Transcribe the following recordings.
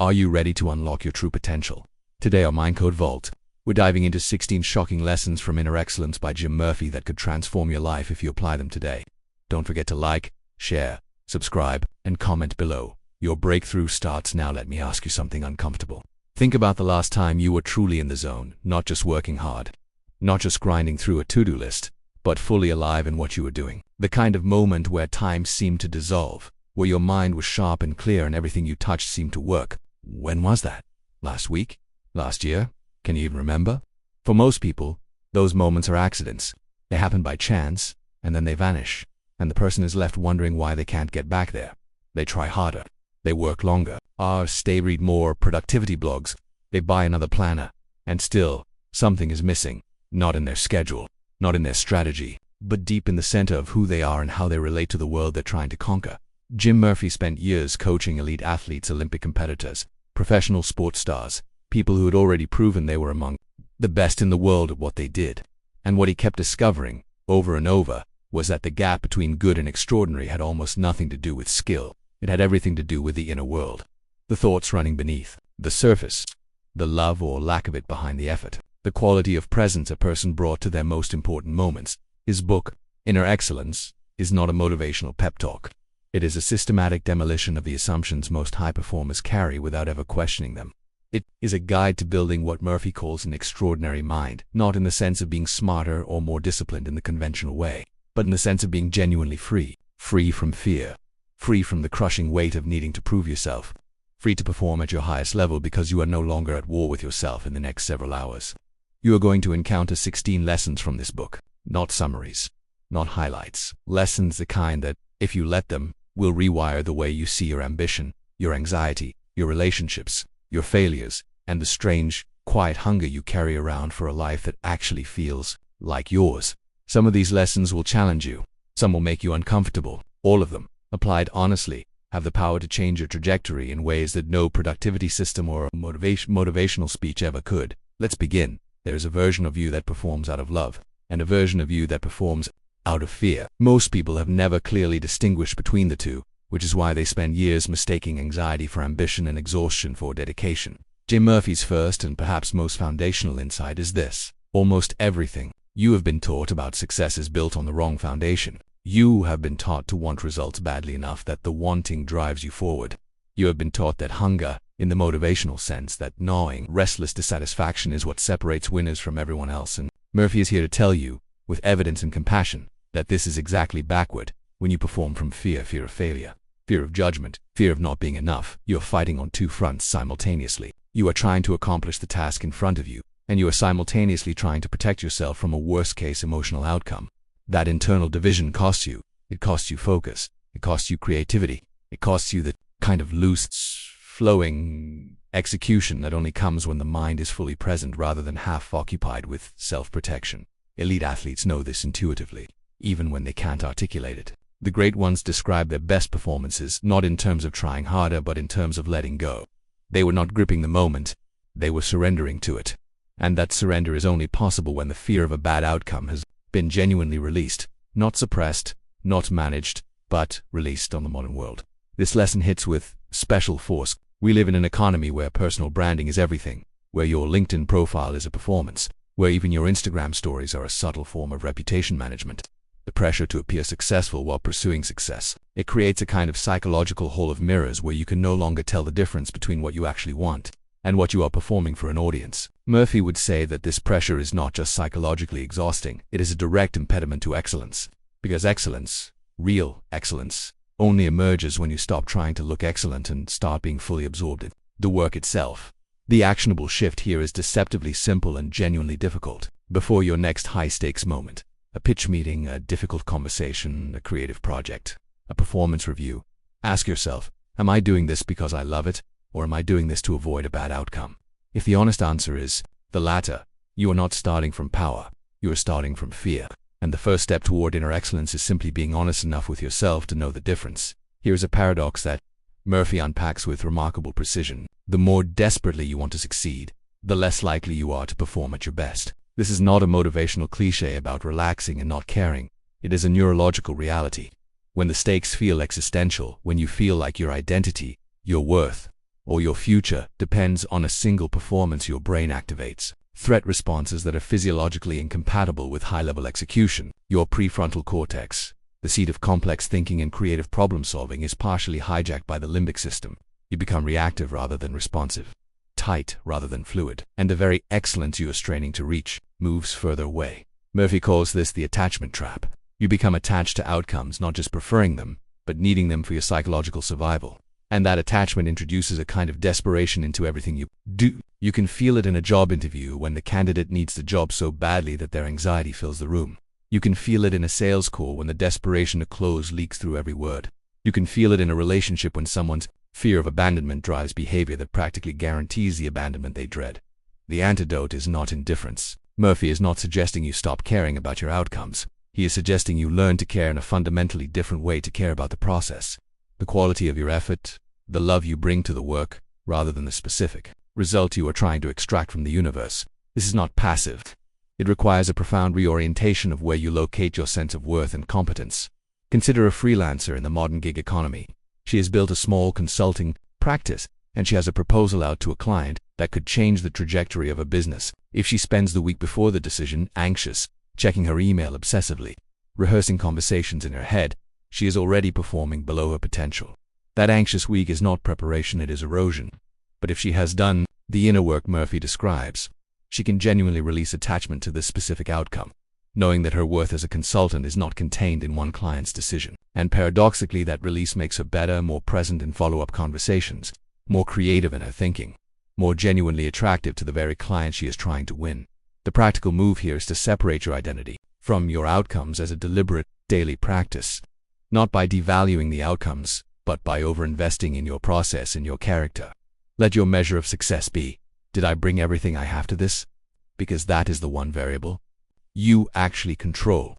Are you ready to unlock your true potential? Today on Mindcode Vault, we're diving into 16 shocking lessons from inner excellence by Jim Murphy that could transform your life if you apply them today. Don't forget to like, share, subscribe, and comment below. Your breakthrough starts now. Let me ask you something uncomfortable. Think about the last time you were truly in the zone, not just working hard, not just grinding through a to-do list, but fully alive in what you were doing. The kind of moment where time seemed to dissolve, where your mind was sharp and clear and everything you touched seemed to work. When was that? Last week? Last year? Can you even remember? For most people, those moments are accidents. They happen by chance, and then they vanish, and the person is left wondering why they can't get back there. They try harder. They work longer. They read more productivity blogs. They buy another planner. And still, something is missing. Not in their schedule, not in their strategy, but deep in the center of who they are and how they relate to the world they're trying to conquer. Jim Murphy spent years coaching elite athletes, Olympic competitors, professional sports stars, people who had already proven they were among the best in the world at what they did. And what he kept discovering, over and over, was that the gap between good and extraordinary had almost nothing to do with skill. It had everything to do with the inner world. The thoughts running beneath the surface, the love or lack of it behind the effort, the quality of presence a person brought to their most important moments. His book, Inner Excellence, is not a motivational pep talk. It is a systematic demolition of the assumptions most high performers carry without ever questioning them. It is a guide to building what Murphy calls an extraordinary mind, not in the sense of being smarter or more disciplined in the conventional way, but in the sense of being genuinely free. Free from fear. Free from the crushing weight of needing to prove yourself. Free to perform at your highest level because you are no longer at war with yourself in the next several hours. You are going to encounter 16 lessons from this book, not summaries, not highlights. Lessons the kind that, if you let them, will rewire the way you see your ambition, your anxiety, your relationships, your failures, and the strange, quiet hunger you carry around for a life that actually feels like yours. Some of these lessons will challenge you. Some will make you uncomfortable. All of them, applied honestly, have the power to change your trajectory in ways that no productivity system or motivational speech ever could. Let's begin. There is a version of you that performs out of love, and a version of you that performs out of fear. Most people have never clearly distinguished between the two, which is why they spend years mistaking anxiety for ambition and exhaustion for dedication. Jim Murphy's first and perhaps most foundational insight is this: almost everything you have been taught about success is built on the wrong foundation. You have been taught to want results badly enough that the wanting drives you forward. You have been taught that hunger, in the motivational sense, that gnawing, restless dissatisfaction is what separates winners from everyone else, and Murphy is here to tell you, with evidence and compassion, that this is exactly backward. When you perform from fear of failure, fear of judgment, fear of not being enough, you are fighting on two fronts simultaneously. You are trying to accomplish the task in front of you, and you are simultaneously trying to protect yourself from a worst-case emotional outcome. That internal division costs you. It costs you focus. It costs you creativity. It costs you the kind of loose, flowing execution that only comes when the mind is fully present rather than half occupied with self-protection. Elite athletes know this intuitively, even when they can't articulate it. The great ones describe their best performances not in terms of trying harder, but in terms of letting go. They were not gripping the moment, they were surrendering to it. And that surrender is only possible when the fear of a bad outcome has been genuinely released, not suppressed, not managed, but released on the modern world. This lesson hits with special force. We live in an economy where personal branding is everything, where your LinkedIn profile is a performance, where even your Instagram stories are a subtle form of reputation management. The pressure to appear successful while pursuing success. It creates a kind of psychological hall of mirrors where you can no longer tell the difference between what you actually want and what you are performing for an audience. Murphy would say that this pressure is not just psychologically exhausting, it is a direct impediment to excellence. Because excellence, real excellence, only emerges when you stop trying to look excellent and start being fully absorbed in the work itself. The actionable shift here is deceptively simple and genuinely difficult. Before your next high-stakes moment, a pitch meeting, a difficult conversation, a creative project, a performance review, ask yourself, am I doing this because I love it, or am I doing this to avoid a bad outcome? If the honest answer is the latter, you are not starting from power, you are starting from fear. And the first step toward inner excellence is simply being honest enough with yourself to know the difference. Here is a paradox that Murphy unpacks with remarkable precision. The more desperately you want to succeed, the less likely you are to perform at your best. This is not a motivational cliche about relaxing and not caring. It is a neurological reality. When the stakes feel existential, when you feel like your identity, your worth, or your future depends on a single performance your brain activates. Threat responses that are physiologically incompatible with high-level execution. Your prefrontal cortex, the seat of complex thinking and creative problem-solving, is partially hijacked by the limbic system. You become reactive rather than responsive, tight rather than fluid, and the very excellence you are straining to reach moves further away. Murphy calls this the attachment trap. You become attached to outcomes, not just preferring them, but needing them for your psychological survival. And that attachment introduces a kind of desperation into everything you do. You can feel it in a job interview when the candidate needs the job so badly that their anxiety fills the room. You can feel it in a sales call when the desperation to close leaks through every word. You can feel it in a relationship when someone's fear of abandonment drives behavior that practically guarantees the abandonment they dread. The antidote is not indifference. Murphy is not suggesting you stop caring about your outcomes. He is suggesting you learn to care in a fundamentally different way to care about the process. The quality of your effort, the love you bring to the work, rather than the specific result you are trying to extract from the universe. This is not passive. It requires a profound reorientation of where you locate your sense of worth and competence. Consider a freelancer in the modern gig economy. She has built a small consulting practice, and she has a proposal out to a client that could change the trajectory of a business. If she spends the week before the decision anxious, checking her email obsessively, rehearsing conversations in her head, she is already performing below her potential. That anxious week is not preparation, it is erosion. But if she has done the inner work Murphy describes, she can genuinely release attachment to this specific outcome, knowing that her worth as a consultant is not contained in one client's decision. And paradoxically, that release makes her better, more present in follow-up conversations, more creative in her thinking, more genuinely attractive to the very client she is trying to win. The practical move here is to separate your identity from your outcomes as a deliberate daily practice, not by devaluing the outcomes, but by overinvesting in your process and your character. Let your measure of success be, did I bring everything I have to this? Because that is the one variable you actually control.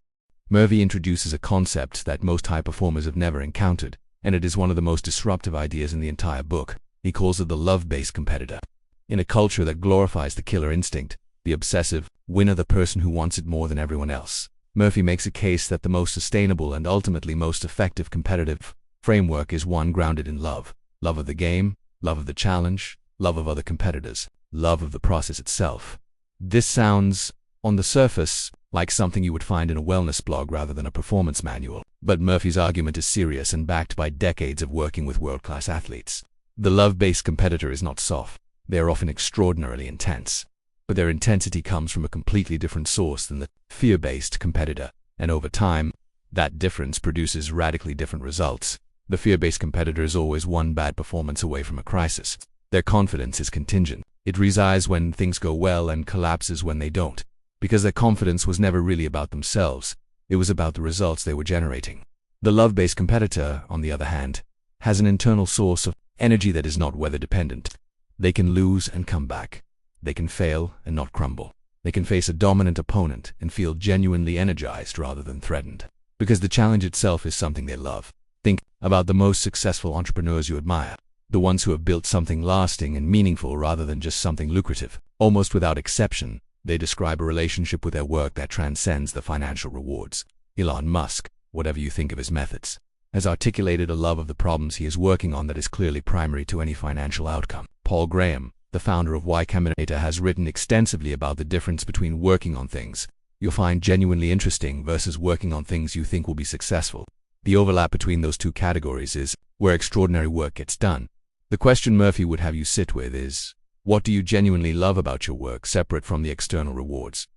Murphy introduces a concept that most high performers have never encountered, and it is one of the most disruptive ideas in the entire book. He calls it the love-based competitor. In a culture that glorifies the killer instinct, the obsessive winner, the person who wants it more than everyone else, Murphy makes a case that the most sustainable and ultimately most effective competitive framework is one grounded in love. Love of the game, love of the challenge, love of other competitors, love of the process itself. This sounds, on the surface, like something you would find in a wellness blog rather than a performance manual. But Murphy's argument is serious and backed by decades of working with world-class athletes. The love-based competitor is not soft. They are often extraordinarily intense. But their intensity comes from a completely different source than the fear-based competitor. And over time, that difference produces radically different results. The fear-based competitor is always one bad performance away from a crisis. Their confidence is contingent. It resides when things go well and collapses when they don't. Because their confidence was never really about themselves. It was about the results they were generating. The love-based competitor, on the other hand, has an internal source of energy that is not weather-dependent. They can lose and come back. They can fail and not crumble. They can face a dominant opponent and feel genuinely energized rather than threatened. Because the challenge itself is something they love. Think about the most successful entrepreneurs you admire. The ones who have built something lasting and meaningful rather than just something lucrative. Almost without exception, they describe a relationship with their work that transcends the financial rewards. Elon Musk, whatever you think of his methods, has articulated a love of the problems he is working on that is clearly primary to any financial outcome. Paul Graham, the founder of Y Combinator, has written extensively about the difference between working on things you'll find genuinely interesting versus working on things you think will be successful. The overlap between those two categories is where extraordinary work gets done. The question Murphy would have you sit with is, what do you genuinely love about your work separate from the external rewards?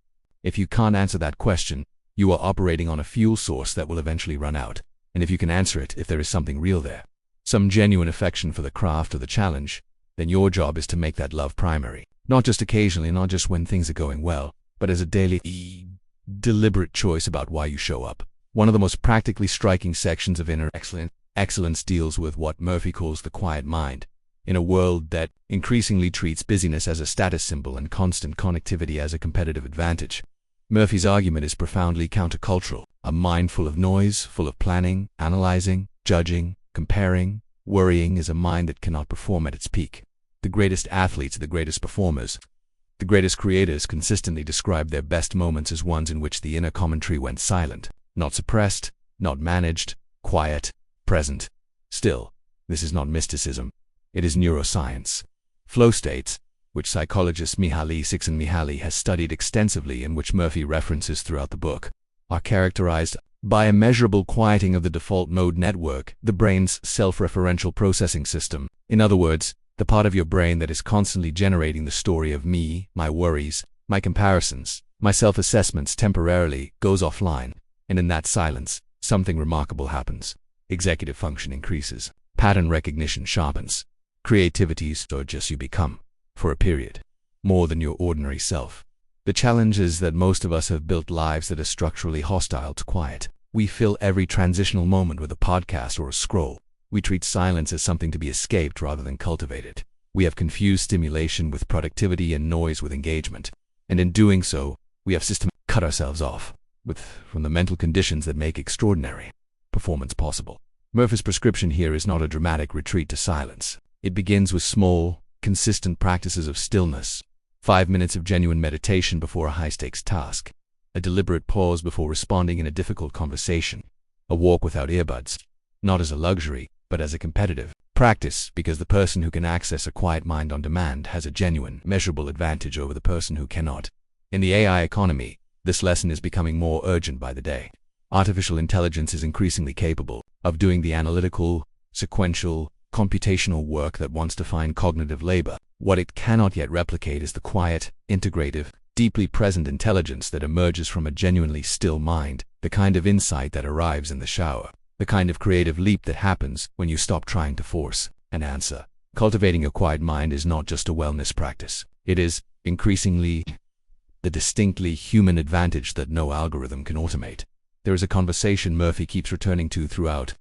If you can't answer that question, you are operating on a fuel source that will eventually run out. And if you can answer it, if there is something real there, some genuine affection for the craft or the challenge, then your job is to make that love primary. Not just occasionally, not just when things are going well, but as a daily, deliberate choice about why you show up. One of the most practically striking sections of Inner Excellence deals with what Murphy calls the quiet mind. In a world that increasingly treats busyness as a status symbol and constant connectivity as a competitive advantage, Murphy's argument is profoundly countercultural. A mind full of noise, full of planning, analyzing, judging, comparing, worrying is a mind that cannot perform at its peak. The greatest athletes, the greatest performers, the greatest creators consistently describe their best moments as ones in which the inner commentary went silent, not suppressed, not managed, quiet, present. Still, this is not mysticism. It is neuroscience. Flow states, which psychologist Mihaly Csikszentmihalyi has studied extensively and which Murphy references throughout the book, are characterized by a measurable quieting of the default mode network, the brain's self-referential processing system. In other words, the part of your brain that is constantly generating the story of me, my worries, my comparisons, my self-assessments temporarily goes offline, and in that silence, something remarkable happens. Executive function increases, pattern recognition sharpens, creativity or just you become, for a period, more than your ordinary self. The challenge is that most of us have built lives that are structurally hostile to quiet. We fill every transitional moment with a podcast or a scroll. We treat silence as something to be escaped rather than cultivated. We have confused stimulation with productivity and noise with engagement. And in doing so, we have systematically cut ourselves off from the mental conditions that make extraordinary performance possible. Murphy's prescription here is not a dramatic retreat to silence. It begins with small, consistent practices of stillness, 5 minutes of genuine meditation before a high-stakes task, a deliberate pause before responding in a difficult conversation, a walk without earbuds, not as a luxury, but as a competitive practice, because the person who can access a quiet mind on demand has a genuine, measurable advantage over the person who cannot. In the AI economy, this lesson is becoming more urgent by the day. Artificial intelligence is increasingly capable of doing the analytical, sequential, computational work that wants to find cognitive labor. What it cannot yet replicate is the quiet, integrative, deeply present intelligence that emerges from a genuinely still mind, the kind of insight that arrives in the shower, the kind of creative leap that happens when you stop trying to force an answer. Cultivating a quiet mind is not just a wellness practice. It is, increasingly, the distinctly human advantage that no algorithm can automate. There is a conversation Murphy keeps returning to throughout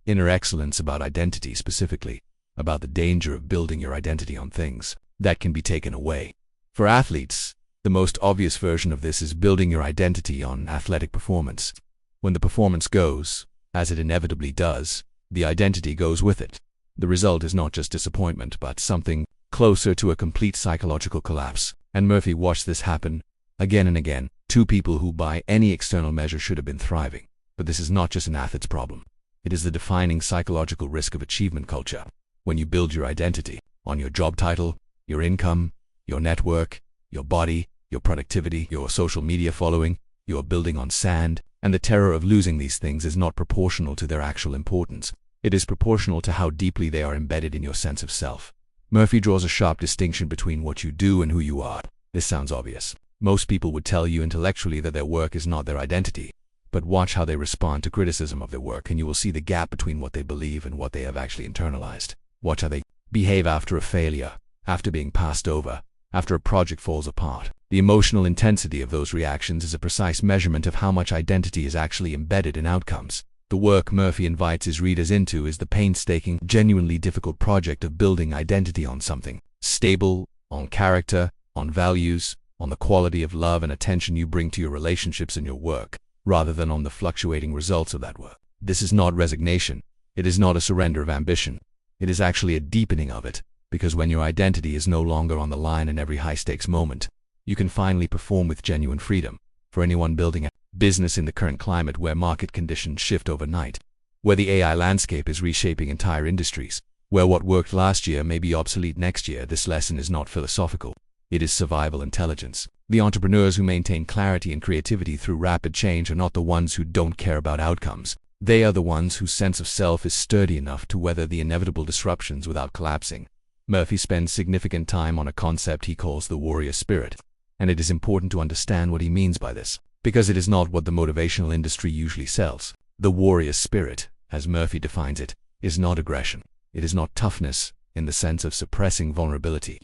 Inner Excellence about identity, specifically about the danger of building your identity on things that can be taken away. For athletes, the most obvious version of this is building your identity on athletic performance. When the performance goes, as it inevitably does, the identity goes with it. The result is not just disappointment, but something closer to a complete psychological collapse. And Murphy watched this happen again and again. Two people who by any external measure should have been thriving. But this is not just an athlete's problem. It is the defining psychological risk of achievement culture. When you build your identity on your job title, your income, your network, your body, your productivity, your social media following, you are building on sand, and the terror of losing these things is not proportional to their actual importance. It is proportional to how deeply they are embedded in your sense of self. Murphy draws a sharp distinction between what you do and who you are. This sounds obvious. Most people would tell you intellectually that their work is not their identity. But watch how they respond to criticism of their work, and you will see the gap between what they believe and what they have actually internalized. Watch how they behave after a failure, after being passed over, after a project falls apart. The emotional intensity of those reactions is a precise measurement of how much identity is actually embedded in outcomes. The work Murphy invites his readers into is the painstaking, genuinely difficult project of building identity on something stable, on character, on values, on the quality of love and attention you bring to your relationships and your work, rather than on the fluctuating results of that work. This is not resignation. It is not a surrender of ambition. It is actually a deepening of it, because when your identity is no longer on the line in every high-stakes moment, you can finally perform with genuine freedom. For anyone building a business in the current climate where market conditions shift overnight, where the AI landscape is reshaping entire industries, where what worked last year may be obsolete next year, this lesson is not philosophical. It is survival intelligence. The entrepreneurs who maintain clarity and creativity through rapid change are not the ones who don't care about outcomes. They are the ones whose sense of self is sturdy enough to weather the inevitable disruptions without collapsing. Murphy spends significant time on a concept he calls the warrior spirit, and it is important to understand what he means by this, because it is not what the motivational industry usually sells. The warrior spirit, as Murphy defines it, is not aggression. It is not toughness in the sense of suppressing vulnerability.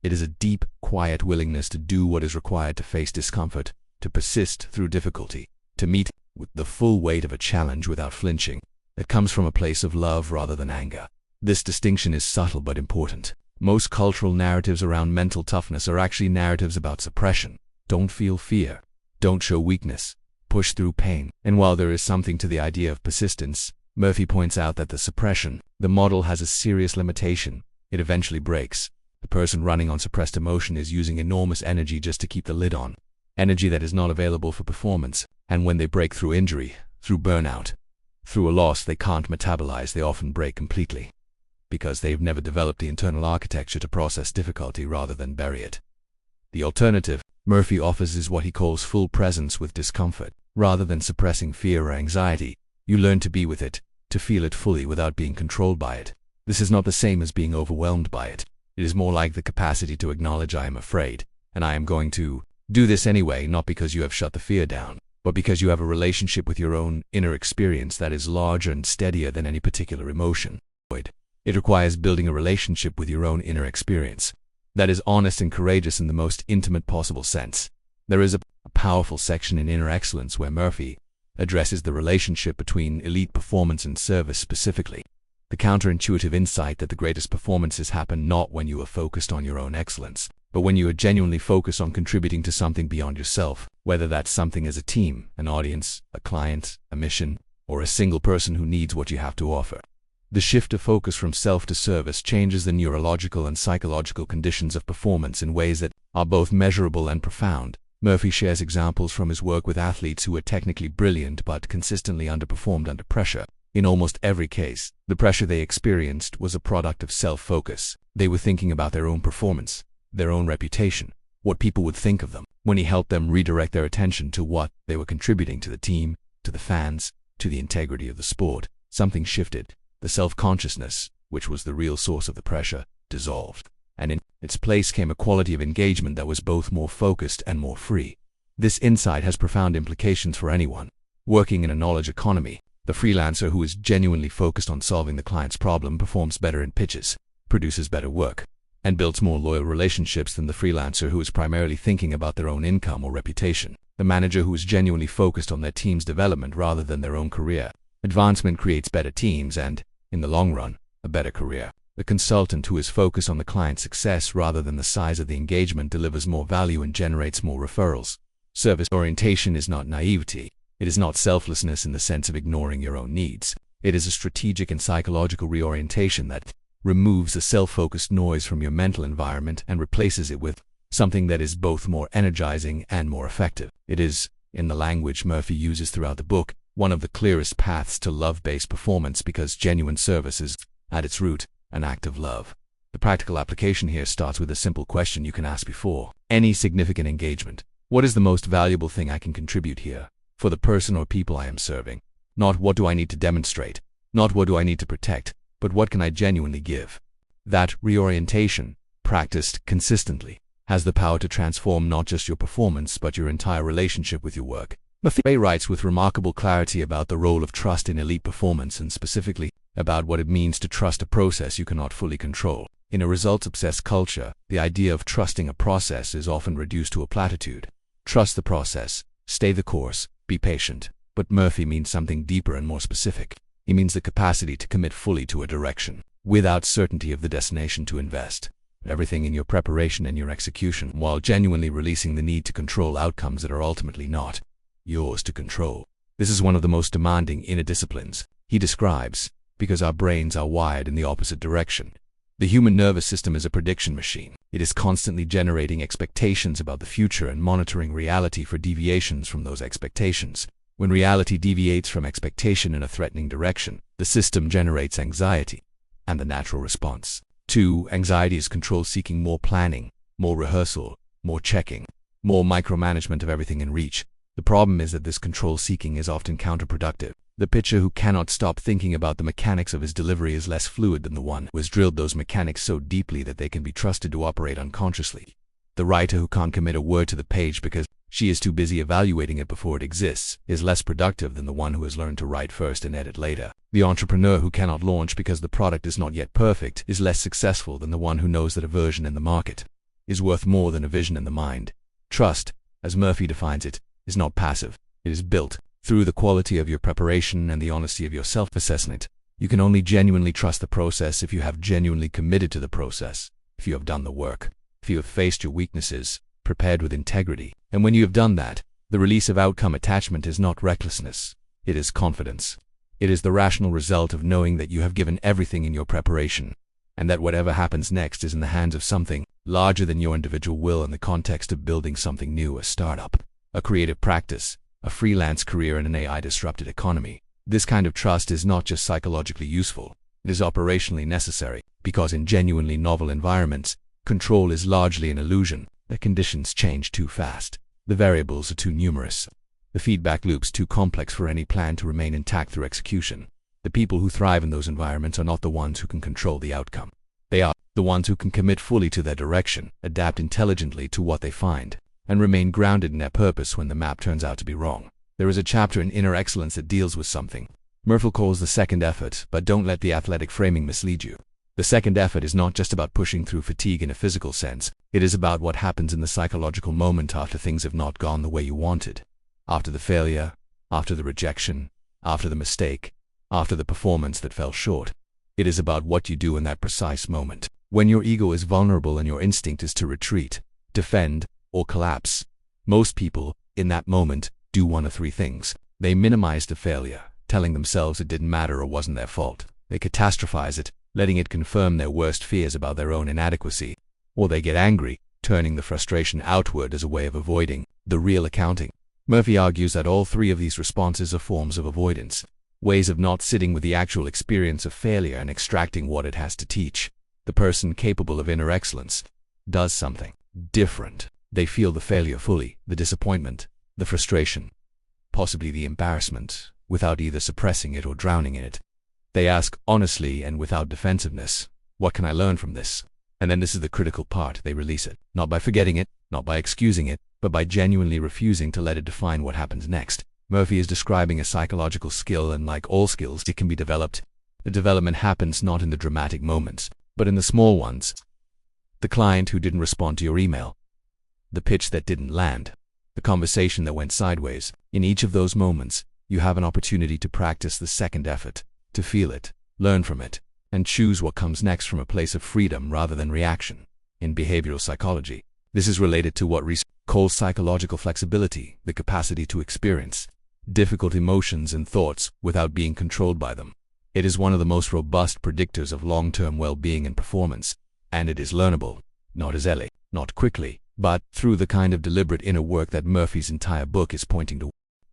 It is a deep, quiet willingness to do what is required to face discomfort, to persist through difficulty, to meet with the full weight of a challenge without flinching. It comes from a place of love rather than anger. This distinction is subtle but important. Most cultural narratives around mental toughness are actually narratives about suppression. Don't feel fear. Don't show weakness. Push through pain. And while there is something to the idea of persistence, Murphy points out that the model has a serious limitation. It eventually breaks. The person running on suppressed emotion is using enormous energy just to keep the lid on. Energy that is not available for performance. And when they break through injury, through burnout, through a loss they can't metabolize, they often break completely. because they've never developed the internal architecture to process difficulty rather than bury it. The alternative Murphy offers is what he calls full presence with discomfort. Rather than suppressing fear or anxiety, you learn to be with it, to feel it fully without being controlled by it. This is not the same as being overwhelmed by it. It is more like the capacity to acknowledge I am afraid, and I am going to do this anyway, not because you have shut the fear down, but because you have a relationship with your own inner experience that is larger and steadier than any particular emotion. It requires building a relationship with your own inner experience that is honest and courageous in the most intimate possible sense. There is a powerful section in Inner Excellence where Murphy addresses the relationship between elite performance and service specifically. The counterintuitive insight that the greatest performances happen not when you are focused on your own excellence, but when you are genuinely focused on contributing to something beyond yourself, whether that's something as a team, an audience, a client, a mission, or a single person who needs what you have to offer. The shift of focus from self to service changes the neurological and psychological conditions of performance in ways that are both measurable and profound. Murphy shares examples from his work with athletes who were technically brilliant but consistently underperformed under pressure. In almost every case, the pressure they experienced was a product of self-focus. They were thinking about their own performance, their own reputation, what people would think of them. When he helped them redirect their attention to what they were contributing to the team, to the fans, to the integrity of the sport, something shifted. The self-consciousness, which was the real source of the pressure, dissolved, and in its place came a quality of engagement that was both more focused and more free. This insight has profound implications for anyone working in a knowledge economy. The freelancer who is genuinely focused on solving the client's problem performs better in pitches, produces better work, and builds more loyal relationships than the freelancer who is primarily thinking about their own income or reputation. The manager who is genuinely focused on their team's development rather than their own career advancement creates better teams and, in the long run, a better career. The consultant who is focused on the client's success rather than the size of the engagement delivers more value and generates more referrals. Service orientation is not naivety. It is not selflessness in the sense of ignoring your own needs. It is a strategic and psychological reorientation that removes the self-focused noise from your mental environment and replaces it with something that is both more energizing and more effective. It is, in the language Murphy uses throughout the book, one of the clearest paths to love-based performance because genuine service is, at its root, an act of love. The practical application here starts with a simple question you can ask before any significant engagement. What is the most valuable thing I can contribute here for the person or people I am serving? Not what do I need to demonstrate, not what do I need to protect, but what can I genuinely give? That reorientation, practiced consistently, has the power to transform not just your performance but your entire relationship with your work. Murphy writes with remarkable clarity about the role of trust in elite performance and specifically about what it means to trust a process you cannot fully control. In a results-obsessed culture, the idea of trusting a process is often reduced to a platitude. Trust the process, stay the course, be patient. But Murphy means something deeper and more specific. He means the capacity to commit fully to a direction, without certainty of the destination to invest everything in your preparation and your execution, while genuinely releasing the need to control outcomes that are ultimately not yours to control. This is one of the most demanding inner disciplines, he describes, because our brains are wired in the opposite direction. The human nervous system is a prediction machine. It is constantly generating expectations about the future and monitoring reality for deviations from those expectations. When reality deviates from expectation in a threatening direction, the system generates anxiety, and the natural response to anxiety is control seeking more planning, more rehearsal, more checking, more micromanagement of everything in reach. The problem is that this control seeking is often counterproductive. The pitcher who cannot stop thinking about the mechanics of his delivery is less fluid than the one who has drilled those mechanics so deeply that they can be trusted to operate unconsciously. The writer who can't commit a word to the page because she is too busy evaluating it before it exists is less productive than the one who has learned to write first and edit later. The entrepreneur who cannot launch because the product is not yet perfect is less successful than the one who knows that a version in the market is worth more than a vision in the mind. Trust, as Murphy defines it, is not passive. It is built through the quality of your preparation and the honesty of your self-assessment. You can only genuinely trust the process if you have genuinely committed to the process, if you have done the work, if you have faced your weaknesses, prepared with integrity. And when you have done that, the release of outcome attachment is not recklessness. It is confidence. It is the rational result of knowing that you have given everything in your preparation, and that whatever happens next is in the hands of something larger than your individual will in the context of building something new, a startup, a creative practice, a freelance career in an AI-disrupted economy. This kind of trust is not just psychologically useful, It is operationally necessary, because in genuinely novel environments, control is largely an illusion. The conditions change too fast. The variables are too numerous. The feedback loop's too complex for any plan to remain intact through execution. The people who thrive in those environments are not the ones who can control the outcome. They are the ones who can commit fully to their direction, adapt intelligently to what they find, and remain grounded in their purpose when the map turns out to be wrong. There is a chapter in Inner Excellence that deals with something Murphy calls the second effort, but don't let the athletic framing mislead you. The second effort is not just about pushing through fatigue in a physical sense. It is about what happens in the psychological moment after things have not gone the way you wanted. After the failure, after the rejection, after the mistake, after the performance that fell short. It is about what you do in that precise moment. When your ego is vulnerable and your instinct is to retreat, defend, or collapse. Most people, in that moment, do one of three things. They minimize the failure, telling themselves it didn't matter or wasn't their fault. They catastrophize it, letting it confirm their worst fears about their own inadequacy. Or they get angry, turning the frustration outward as a way of avoiding the real accounting. Murphy argues that all three of these responses are forms of avoidance, ways of not sitting with the actual experience of failure and extracting what it has to teach. The person capable of inner excellence does something different. They feel the failure fully, the disappointment, the frustration, possibly the embarrassment, without either suppressing it or drowning in it. They ask honestly and without defensiveness, what can I learn from this? And then this is the critical part, they release it. Not by forgetting it, not by excusing it, but by genuinely refusing to let it define what happens next. Murphy is describing a psychological skill, and like all skills, it can be developed. The development happens not in the dramatic moments, but in the small ones. The client who didn't respond to your email. The pitch that didn't land. The conversation that went sideways. In each of those moments, you have an opportunity to practice the second effort, to feel it, learn from it, and choose what comes next from a place of freedom rather than reaction. In behavioral psychology, this is related to what research calls psychological flexibility, the capacity to experience difficult emotions and thoughts without being controlled by them. It is one of the most robust predictors of long-term well-being and performance, and it is learnable, not easily, not quickly, but through the kind of deliberate inner work that Murphy's entire book is pointing to.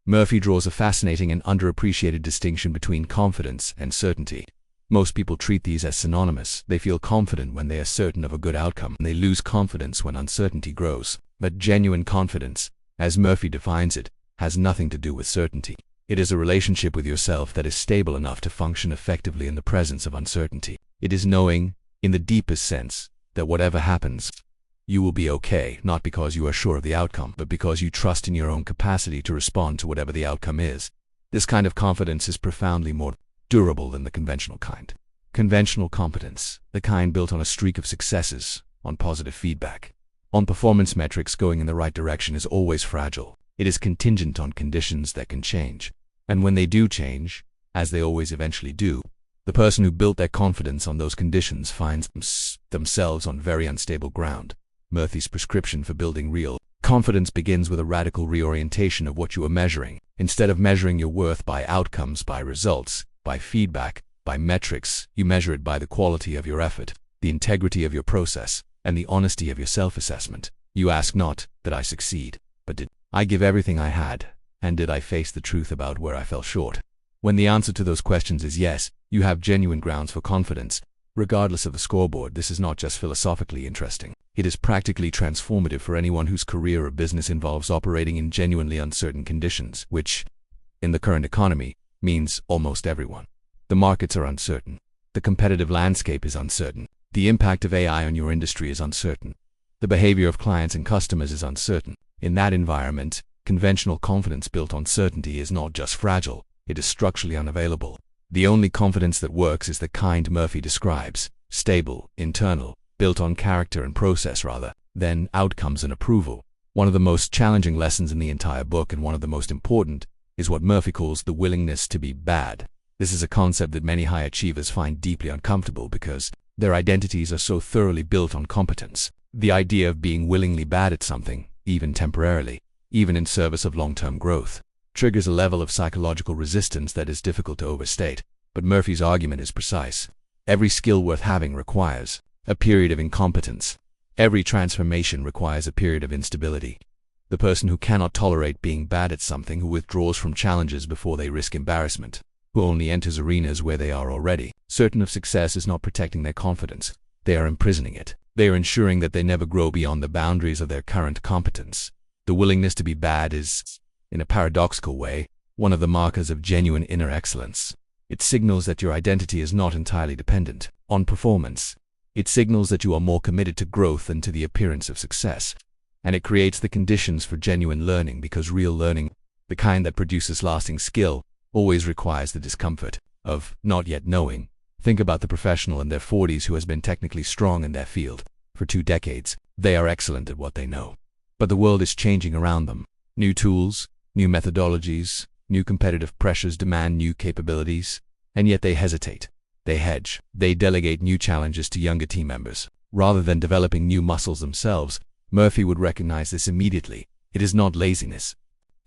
Murphy draws a fascinating and underappreciated distinction between confidence and certainty. Most people treat these as synonymous. They feel confident when they are certain of a good outcome, and they lose confidence when uncertainty grows. But genuine confidence, as Murphy defines it, has nothing to do with certainty. It is a relationship with yourself that is stable enough to function effectively in the presence of uncertainty. It is knowing, in the deepest sense, that whatever happens, you will be okay, not because you are sure of the outcome, but because you trust in your own capacity to respond to whatever the outcome is. This kind of confidence is profoundly more durable than the conventional kind. Conventional competence, the kind built on a streak of successes, on positive feedback, on performance metrics going in the right direction, is always fragile. It is contingent on conditions that can change. And when they do change, as they always eventually do, the person who built their confidence on those conditions finds themselves on very unstable ground. Murphy's prescription for building real confidence begins with a radical reorientation of what you are measuring. Instead of measuring your worth by outcomes, by results, by feedback, by metrics, you measure it by the quality of your effort, the integrity of your process, and the honesty of your self-assessment. You ask not, did I succeed, but did I give everything I had, and did I face the truth about where I fell short? When the answer to those questions is yes, you have genuine grounds for confidence. Regardless of the scoreboard, this is not just philosophically interesting. It is practically transformative for anyone whose career or business involves operating in genuinely uncertain conditions, which, in the current economy, means almost everyone. The markets are uncertain. The competitive landscape is uncertain. The impact of AI on your industry is uncertain. The behavior of clients and customers is uncertain. In that environment, conventional confidence built on certainty is not just fragile, it is structurally unavailable. The only confidence that works is the kind Murphy describes, stable, internal, built on character and process rather than outcomes and approval. One of the most challenging lessons in the entire book, and one of the most important, is what Murphy calls the willingness to be bad. This is a concept that many high achievers find deeply uncomfortable because their identities are so thoroughly built on competence. The idea of being willingly bad at something, even temporarily, even in service of long-term growth, triggers a level of psychological resistance that is difficult to overstate. But Murphy's argument is precise. Every skill worth having requires a period of incompetence. Every transformation requires a period of instability. The person who cannot tolerate being bad at something, who withdraws from challenges before they risk embarrassment, who only enters arenas where they are already certain of success is not protecting their confidence. They are imprisoning it. They are ensuring that they never grow beyond the boundaries of their current competence. The willingness to be bad is, in a paradoxical way, one of the markers of genuine inner excellence. It signals that your identity is not entirely dependent on performance. It signals that you are more committed to growth than to the appearance of success. And it creates the conditions for genuine learning, because real learning, the kind that produces lasting skill, always requires the discomfort of not yet knowing. Think about the professional in their 40s who has been technically strong in their field for 2 decades. They are excellent at what they know. But the world is changing around them. New tools, new methodologies, new competitive pressures demand new capabilities, and yet they hesitate. They hedge. They delegate new challenges to younger team members. Rather than developing new muscles themselves, Murphy would recognize this immediately. It is not laziness.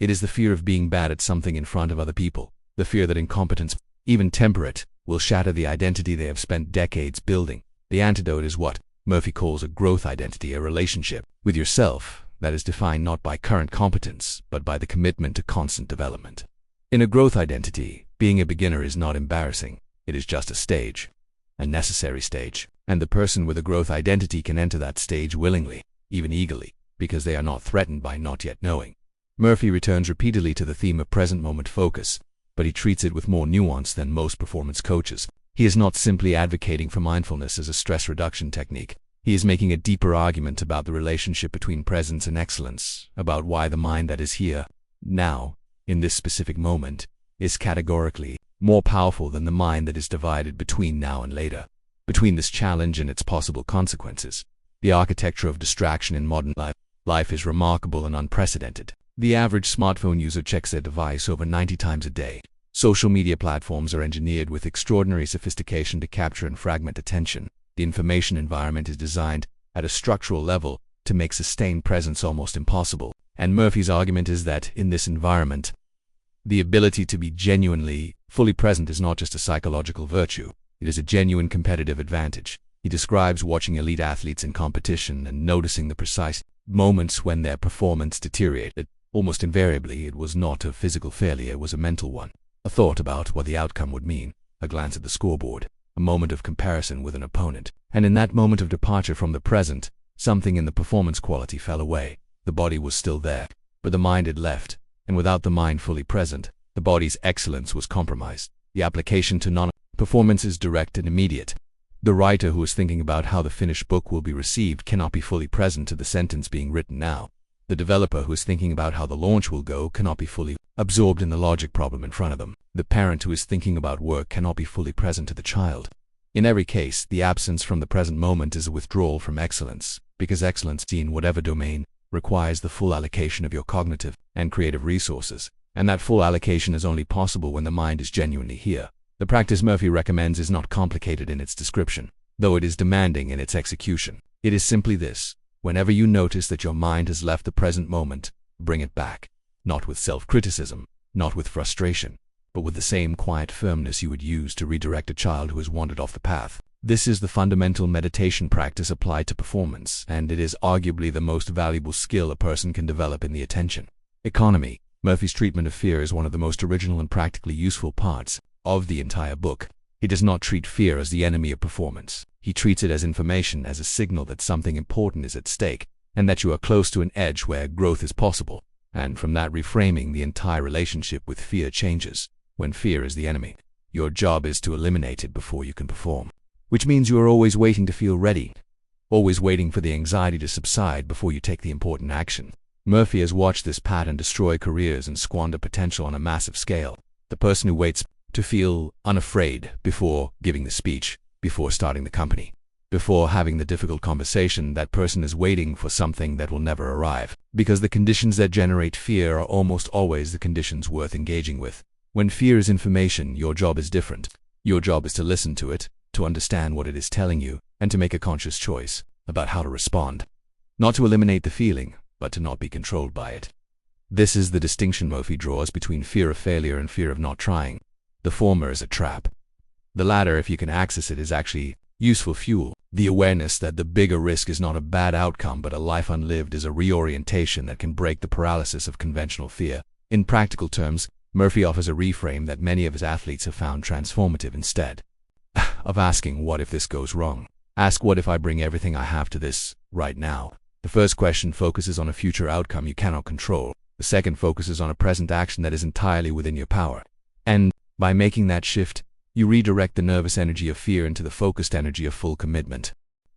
It is the fear of being bad at something in front of other people. The fear that incompetence, even temperate, will shatter the identity they have spent decades building. The antidote is what Murphy calls a growth identity, a relationship with yourself that is defined not by current competence, but by the commitment to constant development. In a growth identity, being a beginner is not embarrassing. It is just a stage, a necessary stage. And the person with a growth identity can enter that stage willingly, even eagerly, because they are not threatened by not yet knowing. Murphy returns repeatedly to the theme of present moment focus, but he treats it with more nuance than most performance coaches. He is not simply advocating for mindfulness as a stress reduction technique. He is making a deeper argument about the relationship between presence and excellence, about why the mind that is here, now, in this specific moment, is categorically more powerful than the mind that is divided between now and later, between this challenge and its possible consequences. The architecture of distraction in modern life is remarkable and unprecedented. The average smartphone user checks their device over 90 times a day. Social media platforms are engineered with extraordinary sophistication to capture and fragment attention. The information environment is designed at a structural level to make sustained presence almost impossible. And Murphy's argument is that in this environment, the ability to be genuinely, fully present is not just a psychological virtue. It is a genuine competitive advantage. He describes watching elite athletes in competition and noticing the precise moments when their performance deteriorated. Almost invariably, it was not a physical failure, it was a mental one. A thought about what the outcome would mean, a glance at the scoreboard, a moment of comparison with an opponent. And in that moment of departure from the present, something in the performance quality fell away. The body was still there, but the mind had left, and without the mind fully present, the body's excellence was compromised. The application to non-performance is direct and immediate. The writer who is thinking about how the finished book will be received cannot be fully present to the sentence being written now. The developer who is thinking about how the launch will go cannot be fully absorbed in the logic problem in front of them. The parent who is thinking about work cannot be fully present to the child. In every case, the absence from the present moment is a withdrawal from excellence, because excellence in whatever domain requires the full allocation of your cognitive and creative resources, and that full allocation is only possible when the mind is genuinely here. The practice Murphy recommends is not complicated in its description, though it is demanding in its execution. It is simply this: whenever you notice that your mind has left the present moment, bring it back, not with self-criticism, not with frustration, but with the same quiet firmness you would use to redirect a child who has wandered off the path. This is the fundamental meditation practice applied to performance, and it is arguably the most valuable skill a person can develop in the attention economy. Murphy's treatment of fear is one of the most original and practically useful parts of the entire book. He does not treat fear as the enemy of performance. He treats it as information, as a signal that something important is at stake, and that you are close to an edge where growth is possible. And from that reframing, the entire relationship with fear changes. When fear is the enemy, your job is to eliminate it before you can perform. Which means you are always waiting to feel ready, always waiting for the anxiety to subside before you take the important action. Murphy has watched this pattern destroy careers and squander potential on a massive scale. The person who waits to feel unafraid before giving the speech, before starting the company, before having the difficult conversation, that person is waiting for something that will never arrive, because the conditions that generate fear are almost always the conditions worth engaging with. When fear is information, your job is different. Your job is to listen to it, to understand what it is telling you, and to make a conscious choice about how to respond. Not to eliminate the feeling, but to not be controlled by it. This is the distinction Murphy draws between fear of failure and fear of not trying. The former is a trap. The latter, if you can access it, is actually useful fuel. The awareness that the bigger risk is not a bad outcome but a life unlived is a reorientation that can break the paralysis of conventional fear. In practical terms, Murphy offers a reframe that many of his athletes have found transformative. Instead of asking, what if this goes wrong? Ask, what if I bring everything I have to this right now? The first question focuses on a future outcome you cannot control. The second focuses on a present action that is entirely within your power. And by making that shift, you redirect the nervous energy of fear into the focused energy of full commitment.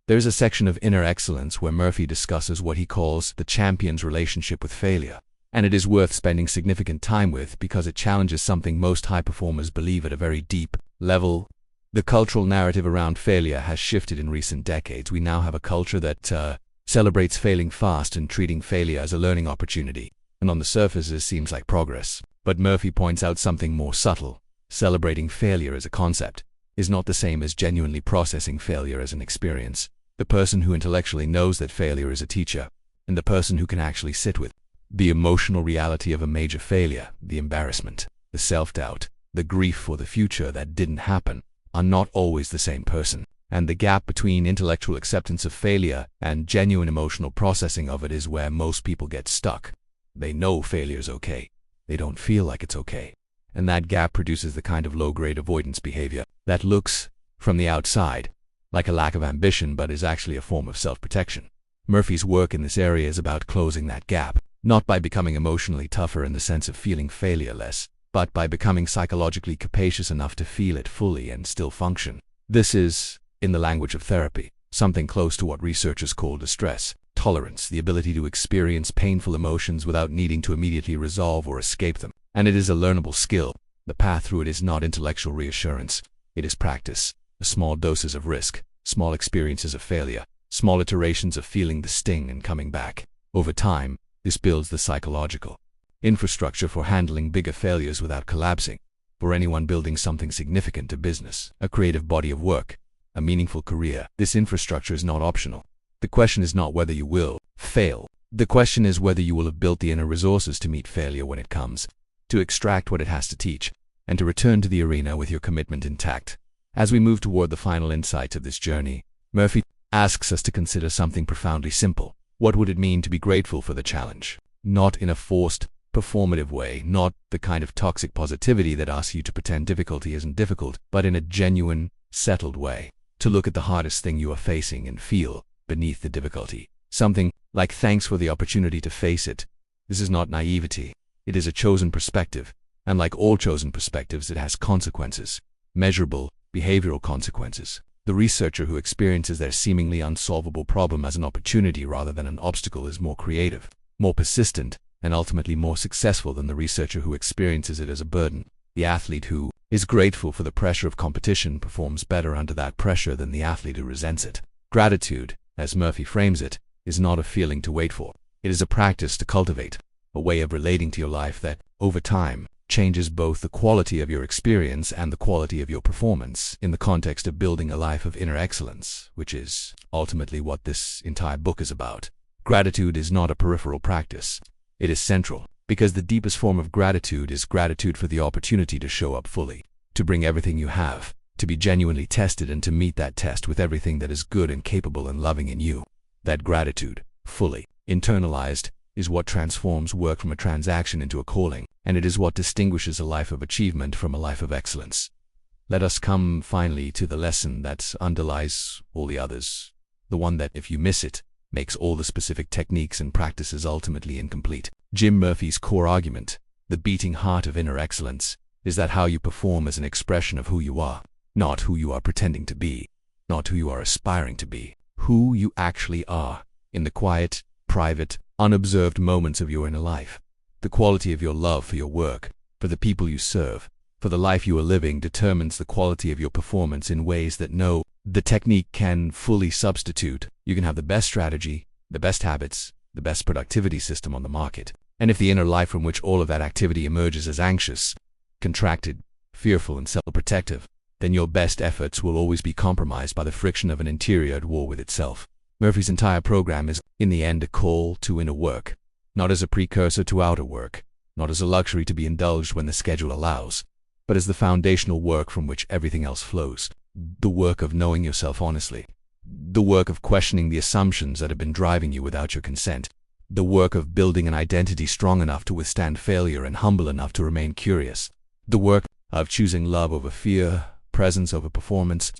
There is a section of Inner Excellence where Murphy discusses what he calls the champion's relationship with failure. And it is worth spending significant time with because it challenges something most high performers believe at a very deep level. The cultural narrative around failure has shifted in recent decades. We now have a culture that celebrates failing fast and treating failure as a learning opportunity. And on the surface, it seems like progress. But Murphy points out something more subtle. Celebrating failure as a concept is not the same as genuinely processing failure as an experience. The person who intellectually knows that failure is a teacher, and the person who can actually sit with the emotional reality of a major failure, the embarrassment, the self-doubt, the grief for the future that didn't happen, are not always the same person. And the gap between intellectual acceptance of failure and genuine emotional processing of it is where most people get stuck. They know failure's okay. They don't feel like it's okay. And that gap produces the kind of low-grade avoidance behavior that looks, from the outside, like a lack of ambition but is actually a form of self-protection. Murphy's work in this area is about closing that gap, not by becoming emotionally tougher in the sense of feeling failure less, but by becoming psychologically capacious enough to feel it fully and still function. This is, in the language of therapy, something close to what researchers call distress tolerance, the ability to experience painful emotions without needing to immediately resolve or escape them. And it is a learnable skill. The path through it is not intellectual reassurance. It is practice, small doses of risk, small experiences of failure, small iterations of feeling the sting and coming back. Over time, this builds the psychological infrastructure for handling bigger failures without collapsing. For anyone building something significant, a business, a creative body of work, a meaningful career, this infrastructure is not optional. The question is not whether you will fail. The question is whether you will have built the inner resources to meet failure when it comes, to extract what it has to teach, and to return to the arena with your commitment intact. As we move toward the final insights of this journey, Murphy asks us to consider something profoundly simple. What would it mean to be grateful for the challenge? Not in a forced, performative way, not the kind of toxic positivity that asks you to pretend difficulty isn't difficult, but in a genuine, settled way. To look at the hardest thing you are facing and feel beneath the difficulty. Something like thanks for the opportunity to face it. This is not naivety. It is a chosen perspective, and like all chosen perspectives, it has consequences. Measurable, behavioral consequences. The researcher who experiences their seemingly unsolvable problem as an opportunity rather than an obstacle is more creative, more persistent, and ultimately more successful than the researcher who experiences it as a burden. The athlete who is grateful for the pressure of competition performs better under that pressure than the athlete who resents it. Gratitude, as Murphy frames it, is not a feeling to wait for. It is a practice to cultivate, a way of relating to your life that, over time, changes both the quality of your experience and the quality of your performance in the context of building a life of inner excellence, which is ultimately what this entire book is about. Gratitude is not a peripheral practice. It is central, because the deepest form of gratitude is gratitude for the opportunity to show up fully, to bring everything you have, to be genuinely tested and to meet that test with everything that is good and capable and loving in you. That gratitude, fully internalized, is what transforms work from a transaction into a calling, and it is what distinguishes a life of achievement from a life of excellence. Let us come finally to the lesson that underlies all the others, the one that, if you miss it, makes all the specific techniques and practices ultimately incomplete. Jim Murphy's core argument, the beating heart of inner excellence, is that how you perform is an expression of who you are, not who you are pretending to be, not who you are aspiring to be, who you actually are, in the quiet, private, unobserved moments of your inner life. The quality of your love for your work, for the people you serve, for the life you are living determines the quality of your performance in ways that the technique can fully substitute. You can have the best strategy, the best habits, the best productivity system on the market. And if the inner life from which all of that activity emerges is anxious, contracted, fearful, and self-protective, then your best efforts will always be compromised by the friction of an interior at war with itself. Murphy's entire program is, in the end, a call to inner work, not as a precursor to outer work, not as a luxury to be indulged when the schedule allows, but as the foundational work from which everything else flows. The work of knowing yourself honestly, the work of questioning the assumptions that have been driving you without your consent, The work of building an identity strong enough to withstand failure and humble enough to remain curious. The work of choosing love over fear, presence over performance,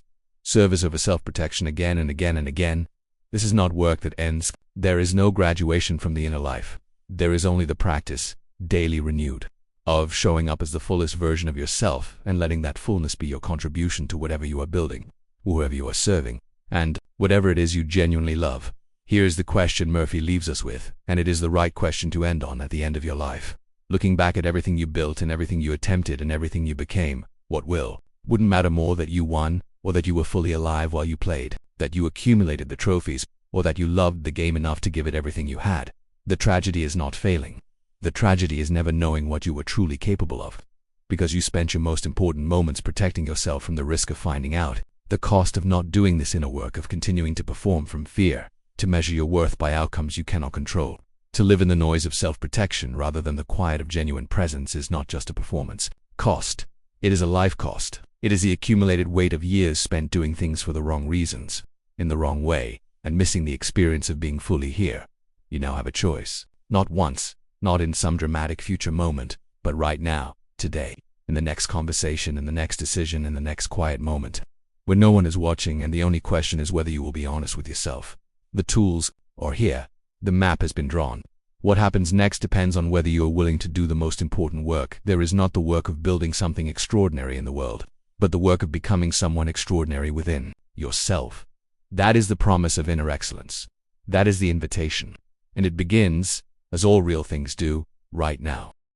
service over self-protection again and again and again. This is not work that ends. There is no graduation from the inner life. There is only the practice, daily renewed, of showing up as the fullest version of yourself and letting that fullness be your contribution to whatever you are building, whoever you are serving, and whatever it is you genuinely love. Here's the question Murphy leaves us with, and it is the right question to end on at the end of your life. Looking back at everything you built and everything you attempted and everything you became, what wouldn't matter more that you won, or that you were fully alive while you played, that you accumulated the trophies, or that you loved the game enough to give it everything you had. The tragedy is not failing. The tragedy is never knowing what you were truly capable of, because you spent your most important moments protecting yourself from the risk of finding out. The cost of not doing this inner work, of continuing to perform from fear, to measure your worth by outcomes you cannot control, to live in the noise of self-protection rather than the quiet of genuine presence, is not just a performance cost. It is a life cost. It is the accumulated weight of years spent doing things for the wrong reasons, in the wrong way, and missing the experience of being fully here. You now have a choice. Not once, not in some dramatic future moment, but right now, today, in the next conversation, in the next decision, in the next quiet moment, when no one is watching and the only question is whether you will be honest with yourself. The tools are here. The map has been drawn. What happens next depends on whether you are willing to do the most important work. There is not the work of building something extraordinary in the world, but the work of becoming someone extraordinary within yourself. That is the promise of inner excellence. That is the invitation. And it begins, as all real things do, right now.